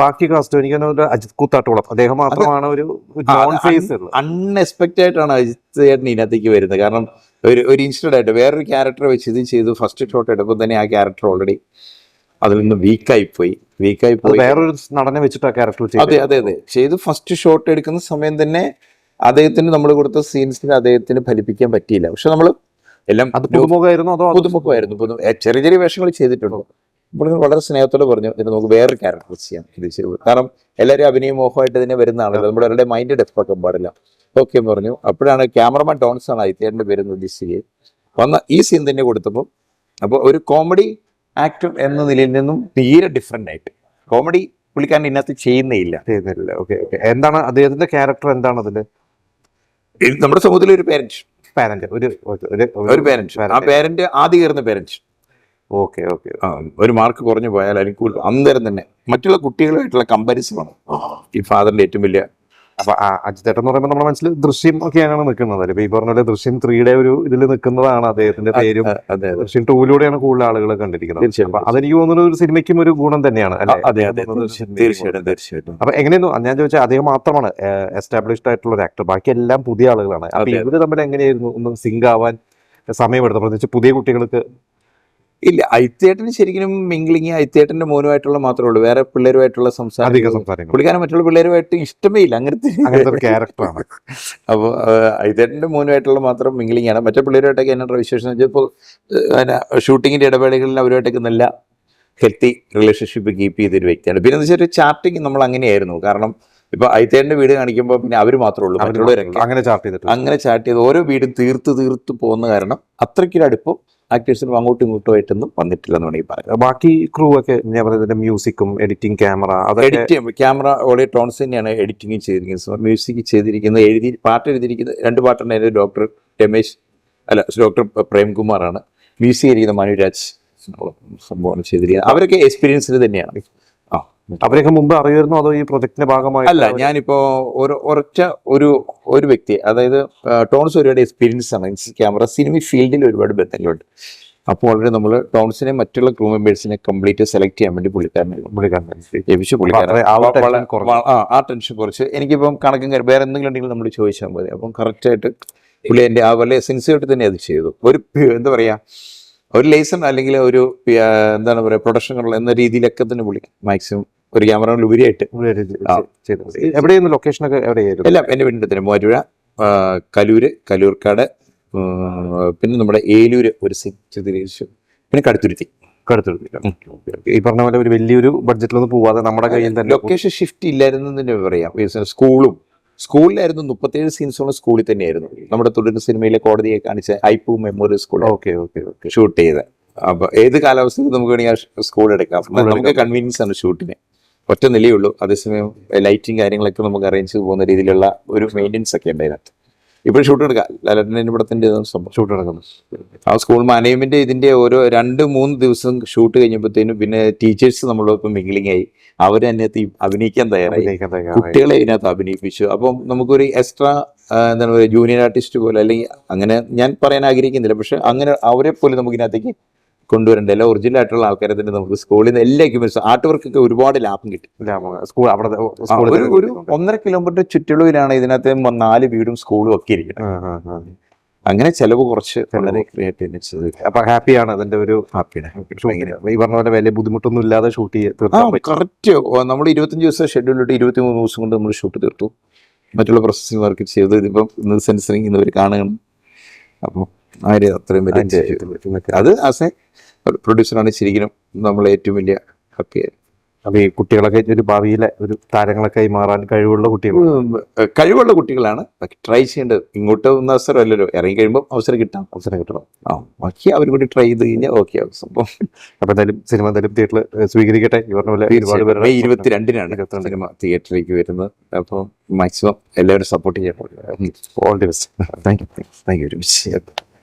ബാക്കി കാസ്റ്റ് എനിക്ക് അജിത് കൂത്താട്ടോളം അദ്ദേഹം മാത്രമാണ് ഒരു നോൺ ഫേസ്. അൺഎക്സ്പെക്റ്റഡ് ആയിട്ടാണ് അജിത് ചേട്ടൻ ഇതിനകത്തേക്ക് വരുന്നത്. കാരണം ഒരു ഇൻസ്റ്റന്റ് ആയിട്ട് വേറൊരു ക്യാരക്ടർ വെച്ച് ഇത് ചെയ്തു. ഫസ്റ്റ് ഷോട്ട് എടുക്കുമ്പോൾ തന്നെ ആ ക്യാരക്ടർ ഓൾറെഡി അതിൽ നിന്ന് വീക്കായി പോയി. വേറൊരു നടനെ വെച്ചിട്ട് ആ ക്യാരക്ടർ അതെ ചെയ്തു. ഫസ്റ്റ് ഷോട്ട് എടുക്കുന്ന സമയം തന്നെ അദ്ദേഹത്തിന് നമ്മൾ കൊടുത്ത സീൻസിൽ അദ്ദേഹത്തിന് ഫലിപ്പിക്കാൻ പറ്റിയില്ല. പക്ഷെ നമ്മൾ എല്ലാം പുതുമുഖമായിരുന്നു. ചെറിയ ചെറിയ വേഷങ്ങൾ ചെയ്തിട്ടുണ്ടോ അപ്പോൾ വളരെ സ്നേഹത്തോടെ പറഞ്ഞു ഇതിന് നമുക്ക് വേറൊരു ക്യാരക്ടർ ചെയ്യാം ഇത് ചെയ്തു. കാരണം എല്ലാവരും അഭിനയ മോഹമായിട്ട് തന്നെ വരുന്ന ആണല്ലോ, നമ്മുടെ അവരുടെ മൈൻഡ് ഡെപ്പാക്കാൻ പാടില്ല. ഓക്കെ എന്ന് പറഞ്ഞു. അപ്പോഴാണ് ക്യാമറമാൻ ടോൺസ് ആണ് അജിത്തേട്ടൻ്റെ പേര് നിർദ്ദേശിച്ച് വന്ന ഈ സീൻ തന്നെ കൊടുത്തപ്പോൾ അപ്പോൾ ഒരു കോമഡി ആക്ടർ എന്ന നിലയിൽ നിന്നും തീരെ ഡിഫറെൻ്റ് ആയിട്ട് കോമഡി പുള്ളിക്കാരൻ ഇതിനകത്ത് ചെയ്യുന്നില്ല. എന്താണ് അദ്ദേഹത്തിന്റെ ക്യാരക്ടർ? എന്താണ് അതില്? നമ്മുടെ സമൂഹത്തിലെ ഒരു പേരന്റ് ആ പേരന്റ് ആദ്യം കയറുന്ന പേരന്റ് ഒരു മാർക്ക് കുറഞ്ഞു പോയാൽ അല്ലെങ്കിൽ അന്നേരം തന്നെ മറ്റുള്ള കുട്ടികളുമായിട്ടുള്ള കമ്പാരിസൺ ആണ് ഈ ഫാദറിന്റെ ഏറ്റവും വലിയ. അപ്പൊ അജിത്തേട്ടൻ എന്ന് പറയുമ്പോൾ നമ്മുടെ മനസ്സിൽ ദൃശ്യം ഒക്കെയാണ് നിൽക്കുന്നത്. ഇപ്പൊ ഈ പറഞ്ഞ പോലെ ദൃശ്യം 3യുടെ ഒരു ഇതിൽ നിൽക്കുന്നതാണ് അദ്ദേഹത്തിന്റെ പേരും. ദൃശ്യം 2ലൂടെയാണ് കൂടുതൽ ആളുകൾ കണ്ടിരിക്കുന്നത്. അപ്പൊ അതെനിക്ക് തോന്നുന്ന ഒരു സിനിമയ്ക്കും ഒരു ഗുണം തന്നെയാണ്. തീർച്ചയായിട്ടും. അപ്പൊ എങ്ങനെയായിരുന്നു ഞാൻ ചോദിച്ചാൽ അദ്ദേഹം മാത്രമാണ് എസ്റ്റാബ്ലിഷ്ഡ് ആയിട്ടുള്ള ഒരു ആക്ടർ, ബാക്കി എല്ലാം പുതിയ ആളുകളാണ്. അപ്പൊ ഇവര് തമ്മിൽ എങ്ങനെയായിരുന്നു ഒന്ന് സിങ്ക് ആവാൻ സമയമെടുത്തത്? പ്രത്യേകിച്ച് പുതിയ കുട്ടികൾക്ക്. ഇല്ല, അജിത്തേട്ടന് ശരിക്കും മിംഗ്ലിങ് അജിത്തേട്ടന്റെ മോനുമായിട്ടുള്ള മാത്രമേ ഉള്ളൂ. വേറെ പിള്ളേരുമായിട്ടുള്ള സംസാരം പുള്ളിക്കാരൻ മറ്റുള്ള പിള്ളേരുമായിട്ട് ഇഷ്ടമേ ഇല്ല. അങ്ങനത്തെ ക്യാരക്ടറാണ്. അപ്പോൾ അജിത്തേട്ടന്റെ മോനുമായിട്ടുള്ള മാത്രം മിംഗ്ലിംഗ് ആണ്. മറ്റേ പിള്ളേരുമായിട്ടൊക്കെ എന്നാ വിശേഷം വെച്ചാൽ ഇപ്പോൾ ഷൂട്ടിങ്ങിന്റെ ഇടവേളകളിൽ അവരുമായിട്ടൊക്കെ നല്ല ഹെൽത്തി റിലേഷൻഷിപ്പ് കീപ്പ് ചെയ്തൊരു വ്യക്തിയാണ്. പിന്നെ എന്താ വെച്ചാൽ ചാർട്ടിങ് നമ്മൾ അങ്ങനെയായിരുന്നു. കാരണം ഇപ്പൊ അജിത്തേട്ടന്റെ വീട് കാണിക്കുമ്പോൾ പിന്നെ അവർ മാത്രമേ ഉള്ളൂ, മറ്റുള്ളവരൊക്കെ അങ്ങനെ ചാർട്ട് ചെയ്ത് ഓരോ വീടും തീർത്ത് പോകുന്ന കാരണം അത്രയ്ക്കൊരു അടുപ്പം ആക്ടേഴ്സിനും അങ്ങോട്ടും ഇങ്ങോട്ടും ആയിട്ടൊന്നും വന്നിട്ടില്ല എന്ന് വേണമെങ്കിൽ പറയാം. ബാക്കി ക്രൂ ഒക്കെ മ്യൂസിക്കും എഡിറ്റിംഗ് ക്യാമറ ഓൾറെഡി ടോൺസ് തന്നെയാണ് എഡിറ്റിംഗ് ചെയ്തിരിക്കുന്നത്. മ്യൂസിക് ചെയ്തിരിക്കുന്നത് പാട്ട് എഴുതിയിരിക്കുന്നത് 2 പാട്ടുണ്ടായിരുന്നു. ഡോക്ടർ പ്രേംകുമാറാണ്. മ്യൂസിക് ചെയ്തിരിക്കുന്നത് മനുരാജ് സംഭവമാണ് ചെയ്തിരിക്കുന്നത്. അവരൊക്കെ എക്സ്പീരിയൻസിൽ തന്നെയാണ്. അവരൊക്കെ മുമ്പ് അറിയായിരുന്നോ അതോ ഈ പ്രൊജക്ടിന്റെ ഭാഗമായി? അല്ല, ഞാനിപ്പോ ഒരു വ്യക്തി, അതായത് ടോൺസ് ഒരുപാട് എക്സ്പീരിയൻസ് ആണ് ക്യാമറ സിനിമ ഫീൽഡിൽ ഒരുപാട് ബന്ധങ്ങളുണ്ട്. അപ്പോൾ ഓൾറെഡി നമ്മൾ ടോൺസിനെ മറ്റുള്ള ക്രൂ മെമ്പേഴ്സിനെ കംപ്ലീറ്റ് സെലക്ട് ചെയ്യാൻ വേണ്ടി പുള്ളിക്കാരൻ ആ ടെൻഷൻ കുറച്ച് എനിക്കിപ്പം കണക്കും വേറെ എന്തെങ്കിലും ഉണ്ടെങ്കിൽ നമ്മൾ ചോദിച്ചാൽ മതി. അപ്പം കറക്റ്റായിട്ട് പുള്ളി എൻ്റെ വളരെ സിൻസിയറായിട്ട് തന്നെ അത് ചെയ്തു. ഒരു എന്താ പറയുക, ഒരു ലൈസൺ അല്ലെങ്കിൽ ഒരു എന്താണ് പറയുക പ്രൊഡക്ഷൻ എന്ന രീതിയിലൊക്കെ തന്നെ പുള്ളി മാക്സിമം ഒരു ക്യാമറ ഉപരിയായിട്ട്. എവിടെയായിരുന്നു ലൊക്കേഷനൊക്കെ? എവിടെയായിരുന്നു? എല്ലാം എൻ്റെ വീടിൻ്റെ തന്നെ മൂവാറ്റുപുഴ, കലൂർക്കാട്, പിന്നെ നമ്മുടെ ഏലൂര് ഒരു ചിത്രീകരിച്ചു, പിന്നെ കടുത്തുരുത്തി. ഈ പറഞ്ഞ പോലെ ഒരു വലിയൊരു ബഡ്ജറ്റിലൊന്നും പോവാതെ നമ്മുടെ കയ്യിൽ തന്നെ ലൊക്കേഷൻ ഷിഫ്റ്റ് ഇല്ലായിരുന്നു തന്നെ പറയാം. സ്കൂളിലായിരുന്നു 37 സീൻസോളം സ്കൂളിൽ തന്നെയായിരുന്നു. നമ്മുടെ തുടരുന്ന സിനിമയിലെ കോടതിയെ കാണിച്ച ഐപ്പു മെമ്മോറിയൽ സ്കൂൾ ഷൂട്ട് ചെയ്ത്. അപ്പൊ ഏത് കാലാവസ്ഥയിൽ നമുക്ക് വേണമെങ്കിൽ സ്കൂൾ എടുക്കാം. നമുക്ക് കൺവീനിയൻസ് ആണ് ഷൂട്ടിന്. ഒറ്റ നിലയുള്ളൂ. അതേസമയം ലൈറ്റിങ് കാര്യങ്ങളൊക്കെ നമുക്ക് അറേഞ്ച് ചെയ്ത് പോകുന്ന രീതിയിലുള്ള ഒരു മെയിൻ്റെനൻസ് ഒക്കെ ഉണ്ട് അതിനകത്ത്. ഇപ്പോൾ ഷൂട്ട് എടുക്കാം. ലാലേട്ടൻ്റെ പടത്തിൻ്റെ ഷൂട്ട് നടക്കുന്നു. ആ സ്കൂൾ മാനേജ്മെന്റ് ഇതിന്റെ ഓരോ 2-3 ദിവസം ഷൂട്ട് കഴിഞ്ഞപ്പോഴത്തേനും പിന്നെ ടീച്ചേഴ്സ് നമ്മളൊപ്പം മിംഗ്ലിംഗ് ആയി. അവർ അതിനകത്ത് അഭിനയിക്കാൻ തയ്യാറായി, കുട്ടികളെ ഇതിനകത്ത് അഭിനയിപ്പിച്ചു. അപ്പം നമുക്കൊരു എക്സ്ട്രാ എന്താണ് പറയുക ജൂനിയർ ആർട്ടിസ്റ്റ് പോലെ, അല്ലെങ്കിൽ അങ്ങനെ ഞാൻ പറയാൻ ആഗ്രഹിക്കുന്നില്ല, പക്ഷെ അങ്ങനെ അവരെ പോലെ നമുക്ക് ഇതിനകത്തേക്ക് കൊണ്ടുവരേണ്ട എല്ലാ ഒറിജിനൽ ആയിട്ടുള്ള ആൾക്കാരെ തന്നെ നമുക്ക് സ്കൂളിൽ നിന്ന് എല്ലാ എക്യുപ്മെന്റ്സ് ആർട്ട് വർക്കൊക്കെ ഒരുപാട് ലാഭം കിട്ടും. ഒരു 1.5 കിലോമീറ്റർ ചുറ്റളവിലാണ് ഇതിനകത്ത് 4 വീടും സ്കൂളും ഒക്കെ ഇരിക്കുന്നത്. അങ്ങനെ ചെലവ് കുറച്ച് വളരെ ക്രിയേറ്റ്. അപ്പൊ ഹാപ്പിയാണ് അതിന്റെ ഒരു ഈ പറഞ്ഞ പോലെ വലിയ ബുദ്ധിമുട്ടൊന്നും ഇല്ലാതെ ഷൂട്ട് ചെയ്ത് കറക്റ്റ്. നമ്മൾ 25 ദിവസം ഷെഡ്യൂളിട്ട് 23 ദിവസം കൊണ്ട് നമ്മൾ ഷൂട്ട് തീർത്തു. മറ്റുള്ള പ്രോസസ്സിംഗ് വർക്ക് ചെയ്ത് ഇതിപ്പം സെൻസറിങ് ഇന്നവർ കാണുകയാണ്. അപ്പം അത്രയും വലിയ അത് ആസ് എ പ്രൊഡ്യൂസറാണ് ശരിക്കും നമ്മൾ ഏറ്റവും വലിയ ഹാപ്പിയായി. അപ്പൊ ഈ കുട്ടികളൊക്കെ ഒരു ഭാവിയിലെ ഒരു താരങ്ങളൊക്കെ മാറാൻ കഴിവുള്ള കുട്ടികളാണ് ട്രൈ ചെയ്യേണ്ടത്. ഇങ്ങോട്ട് ഒന്നും അവസരമല്ലല്ലോ, ഇറങ്ങി കഴിയുമ്പോൾ അവസരം കിട്ടണം. ബാക്കി അവർ കൂടി ട്രൈ ചെയ്ത് കഴിഞ്ഞാൽ ഓക്കെ ആവും സംഭവം. അപ്പൊ എന്തായാലും സിനിമ എന്തായാലും തിയേറ്ററിൽ സ്വീകരിക്കട്ടെ. ഈ പറഞ്ഞ പോലെ May 22-നാണ് സിനിമ തിയേറ്ററിലേക്ക് വരുന്നത്. അപ്പോൾ മാക്സിമം എല്ലാവരും സപ്പോർട്ട് ചെയ്യാൻ. All the best. Thank you very much.